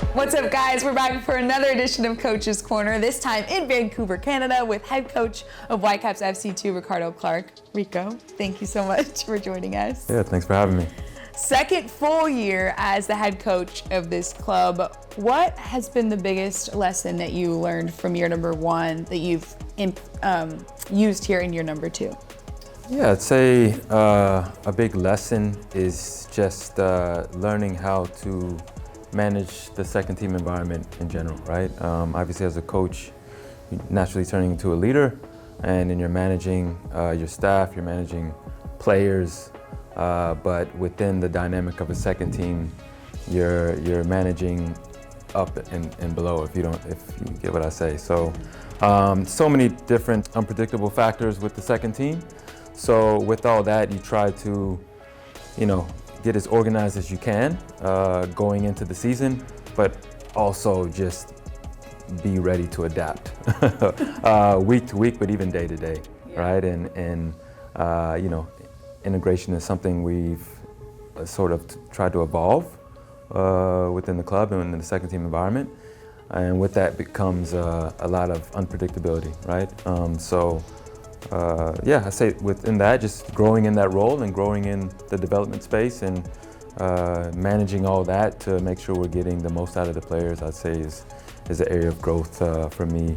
What's up, guys? We're back for another edition of Coach's Corner, this time in Vancouver, Canada, with head coach of Whitecaps FC 2, Ricardo Clark. Rico, thank you so much for joining us. Yeah, thanks for having me. Second full year as the head coach of this club. What has been the biggest lesson that you learned from year number one that you've used here in year number two? Yeah, I'd say a big lesson is just learning how to manage the second team environment in general, right? Obviously as a coach, you're naturally turning into a leader, and then you're managing your staff, you're managing players, but within the dynamic of a second team, you're managing up and below, if you get what I say. So, so many different unpredictable factors with the second team. So with all that, you try to, get as organized as you can going into the season, but also just be ready to adapt week to week, but even day to day, right? And integration is something we've sort of tried to evolve within the club and in the second team environment. And with that becomes a lot of unpredictability, right? I say within that, just growing in that role and growing in the development space and managing all that to make sure we're getting the most out of the players, I'd say is an area of growth for me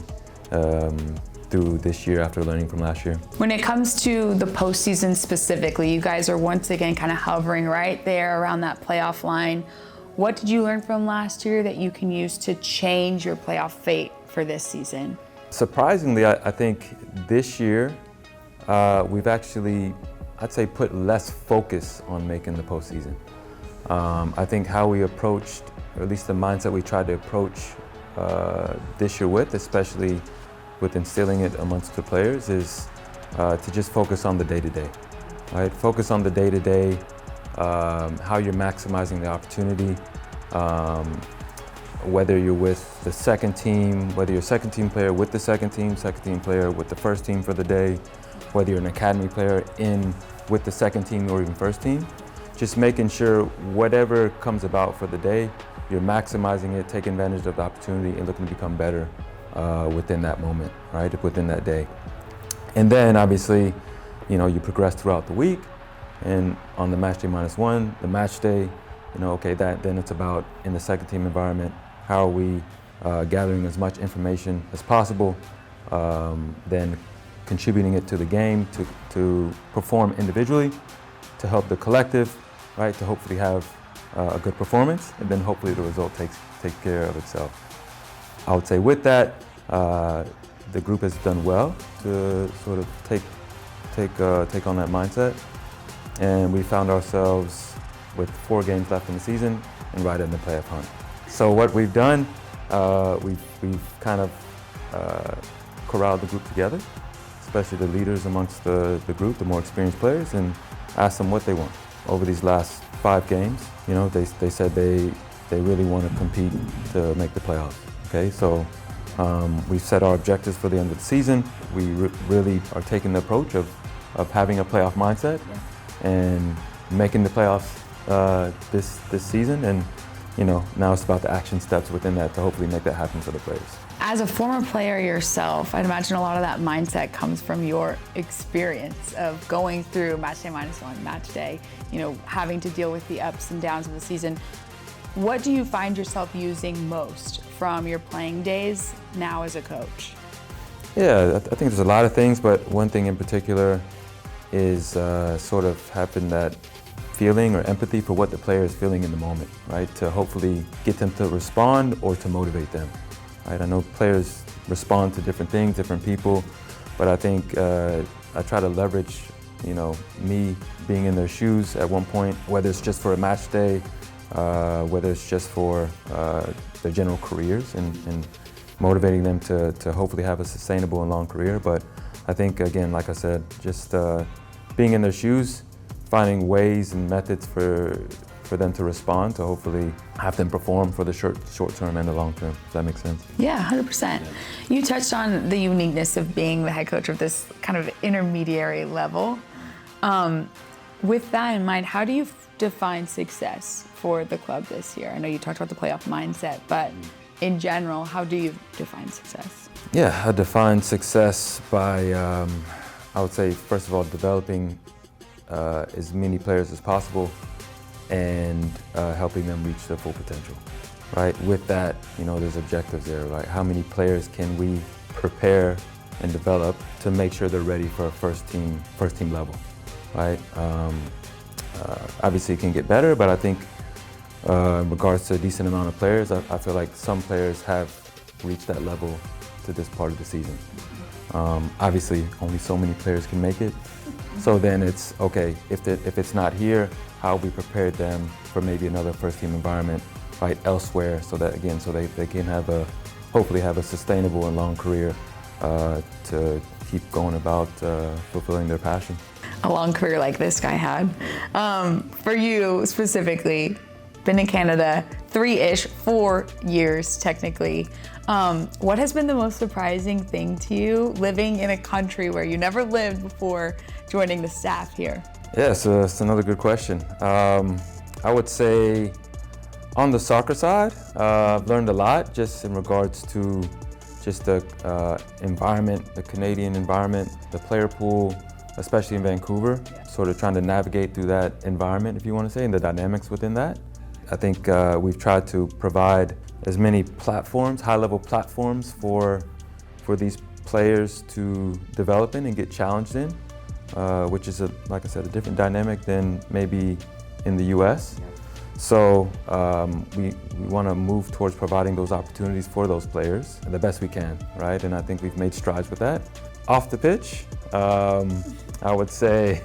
through this year after learning from last year. When it comes to the postseason specifically, you guys are once again kind of hovering right there around that playoff line. What did you learn from last year that you can use to change your playoff fate for this season? Surprisingly, I think this year we've actually, I'd say, put less focus on making the postseason. I think how we approached, or at least the mindset we tried to approach this year with, especially with instilling it amongst the players, is to just focus on the day-to-day, right? Focus on the day-to-day, how you're maximizing the opportunity, whether you're with the second team, whether you're a second team player with the second team player with the first team for the day, whether you're an academy player with the second team or even first team, just making sure whatever comes about for the day, you're maximizing it, taking advantage of the opportunity and looking to become better within that moment, right, within that day. And then obviously, you progress throughout the week, and on the match day -1, the match day, then it's about in the second team environment, how are we gathering as much information as possible, then contributing it to the game, to perform individually, to help the collective, right, to hopefully have a good performance, and then hopefully the result takes care of itself. I would say with that, the group has done well to sort of take on that mindset, and we found ourselves with 4 games left in the season and right in the playoff hunt. So what we've done, we've kind of corralled the group together, especially the leaders amongst the group, the more experienced players, and asked them what they want. Over these last 5 games, they said they really want to compete to make the playoffs. Okay, so we've set our objectives for the end of the season. We really are taking the approach of having a playoff mindset and making the playoffs this season, and now it's about the action steps within that to hopefully make that happen for the players. As a former player yourself, I'd imagine a lot of that mindset comes from your experience of going through match day -1, match day, having to deal with the ups and downs of the season. What do you find yourself using most from your playing days now as a coach? Yeah, I think there's a lot of things, but one thing in particular is sort of having that feeling or empathy for what the player is feeling in the moment, right? To hopefully get them to respond or to motivate them, right? I know players respond to different things, different people, but I think I try to leverage, me being in their shoes at one point, whether it's just for a match day, whether it's just for their general careers and motivating them to hopefully have a sustainable and long career. But I think, again, like I said, just being in their shoes, finding ways and methods for them to respond, to hopefully have them perform for the short term and the long term. Does that make sense? Yeah, 100%. You touched on the uniqueness of being the head coach of this kind of intermediary level. With that in mind, how do you define success for the club this year? I know you talked about the playoff mindset, but in general, how do you define success? Yeah, I define success by, I would say, first of all, developing as many players as possible and helping them reach their full potential, right? With that, there's objectives there, right? How many players can we prepare and develop to make sure they're ready for a first team level, right? Obviously it can get better, but I think in regards to a decent amount of players, I feel like some players have reached that level to this part of the season. Obviously only so many players can make it. So then it's, okay, if it's not here, how we prepared them for maybe another first team environment, right, elsewhere, so that again, so they can hopefully have a sustainable and long career to keep going about fulfilling their passion. A long career like this guy had. For you specifically, been in Canada 4 years technically. What has been the most surprising thing to you living in a country where you never lived before joining the staff here? Yeah, so it's another good question. I would say on the soccer side, I've learned a lot just in regards to just the environment, the Canadian environment, the player pool, especially in Vancouver, sort of trying to navigate through that environment, if you want to say, and the dynamics within that. I think we've tried to provide as many platforms, high-level platforms for these players to develop in and get challenged in, which is, like I said, a different dynamic than maybe in the US. So we want to move towards providing those opportunities for those players the best we can, right? And I think we've made strides with that. Off the pitch, I would say,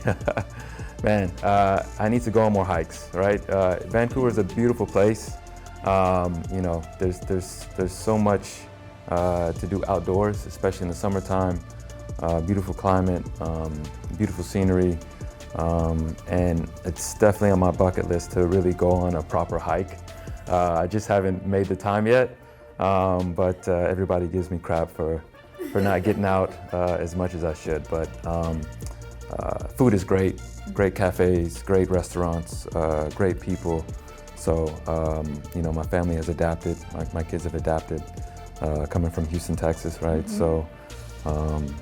man, I need to go on more hikes, right? Vancouver is a beautiful place. There's so much to do outdoors, especially in the summertime. Beautiful climate, beautiful scenery, and it's definitely on my bucket list to really go on a proper hike. I just haven't made the time yet, but everybody gives me crap for not getting out as much as I should. But food is great cafes, great restaurants, great people. So, my family has adapted, my kids have adapted, coming from Houston, Texas, right? Mm-hmm. So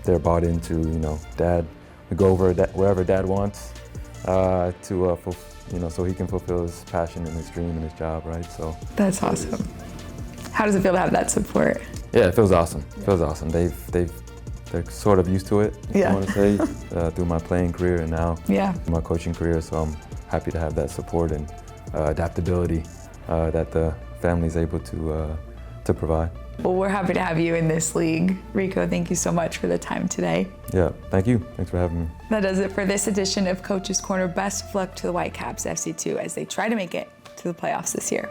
they're bought into, Dad, we go over wherever Dad wants so he can fulfill his passion and his dream and his job, right? So that's awesome. How does it feel to have that support? Yeah, it feels awesome. It feels awesome. They're sort of used to it, I want to say, through my playing career and now my coaching career. So I'm happy to have that support and adaptability that the family is able to provide. Well, we're happy to have you in this league. Rico, thank you so much for the time today. Yeah, thank you. Thanks for having me. That does it for this edition of Coach's Corner. Best of luck to the Whitecaps FC2 as they try to make it to the playoffs this year.